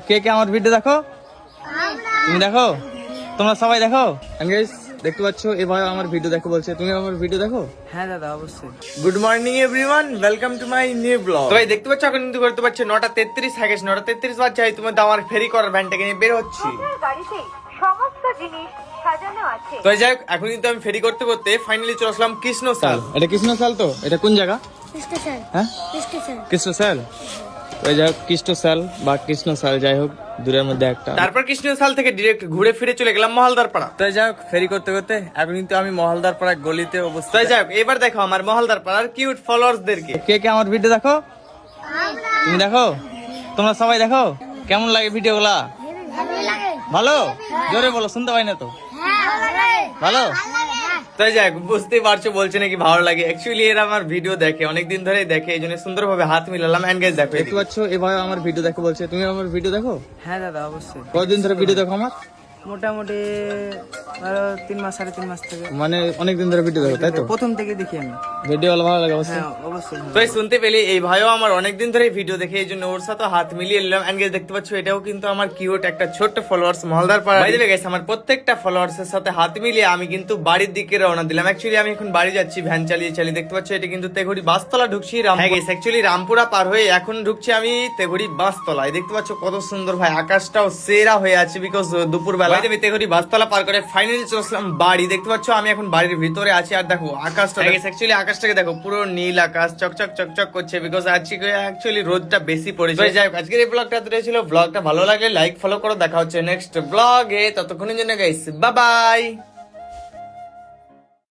কে কে আমার ভিডিও দেখো? তুমি দেখো? তোমরা সবাই দেখো? গাইস দেখতে পাচ্ছ এই ভাই আমার ভিডিও দেখো বলছে, তুমি আমার ভিডিও দেখো? হ্যাঁ দাদা অবশ্যই। Good morning everyone, welcome to my new blog. তো ভাই দেখতে পাচ্ছ এখন কিন্তু করতে পারছে 9:33 হয়ে গেছে। 9:33 বাজছে, তোমার আমার ফেরি করার ভ্যানটাকে নিয়ে বের হচ্ছি। গাড়িতে সমস্ত জিনিস সাজানো আছে। তো যাই হোক, এখন কিন্তু আমি ফেরি করতে করতে ফাইনালি চলে আসলাম কৃষ্ণসাল। এটা কৃষ্ণসাল তো? এটা কোন জায়গা? স্টেশন। হ্যাঁ কৃষ্ণসাল। তো যাই হোক কৃষ্ণসাল বা কৃষ্ণসাল যাই হোক দূরের মধ্যে একটা। তারপর কৃষ্ণসাল থেকে ডিরেক্ট ঘুরে ফিরে চলে গেলাম মহালদার পাড়া। তো যাই হোক ফেরি করতে করতে এখন কিন্তু আমি মহালদার পাড়া গলিতে অবস্থা। যাই হোক এবার দেখো আমার মহালদার পাড়ার কিউট ফলোয়ার্স দেরকে। কে কে আমার ভিডিও দেখো? তুমি দেখো? তোমরা সবাই দেখো? কেমন লাগে ভিডিওগুলা? ভালো? জোরে বলো, শুনতে পাই না তো। ভালো? তাই যাক, বুঝতেই পারছো বলছে নাকি ভালো লাগে। অ্যাকচুয়ালি এরা আমার ভিডিও দেখে, অনেকদিন ধরেই দেখে, এই জন্য সুন্দরভাবে হাত মিলালাম। এন্ড গাইস দেখো, দেখতে পাচ্ছ এভাবে আমার ভিডিও দেখো বলছে, তুমি আমার ভিডিও দেখো? হ্যাঁ দাদা অবশ্যই। কতদিন ধরে ভিডিও দেখো আমার? মোটামুটি 3 মাস 3.5 মাস থেকে। মানে অনেকদিন ধরে ভিডিও দেখো তাই তো? প্রথম থেকে দেখি আমি ভিডিও ভালো লাগে অবশ্যই। হ্যাঁ অবশ্যই। তো শুনতে পেলে এই ভাইও আমার অনেকদিন ধরে ভিডিও দেখে, এই জন্য ওর সাথে হাত মিলিয়ে নিলাম। এন্ড গাইস দেখতে পাচ্ছ এটাও কিন্তু আমার কিউট একটা ছোট্ট ফলোয়ার্স মহালদার পাড়া। বাই দ্য ওয়ে গাইস, আমার প্রত্যেকটা ফলোয়ার্স এর সাথে হাত মিলিয়ে আমি কিন্তু বাড়ির দিকে রওনা দিলাম। অ্যাকচুয়ালি আমি এখন বাড়ি যাচ্ছি ভ্যান চালিয়ে চালিয়ে। দেখতে পাচ্ছ এটা কিন্তু তেঘড়ি বাসতলা ঢুকছি। হ্যাঁ গাইস, অ্যাকচুয়ালি রামপুরা পার হয়ে এখন ঢুকছি আমি তেঘড়ি বাসতলায়। দেখতে পাচ্ছ কত সুন্দর ভাই, আকাশটাও সেরা হয়ে আছে বিকজ দুপুর বেলা। আমি তেঘড়ি বাসতলা পার করে ফাইনালি চলে আসলাম বাড়ি। দেখতে পাচ্ছ আমি এখন বাড়ির ভিতরে আছি। আর দেখো আকাশটা, অ্যাকচুয়ালি আকাশটাকে দেখো, পুরো নীল আকাশ চকচক চকচক করছে বিকজ আজকে অ্যাকচুয়ালি রোদটা বেশি পড়েছে। যাই হোক আজকের এই ব্লগটা ছিল। ব্লগটা ভালো লাগলে লাইক ফলো করো। দেখা হচ্ছে নেক্সট ব্লগে, ততক্ষণের জন্য গাইস বাই বাই।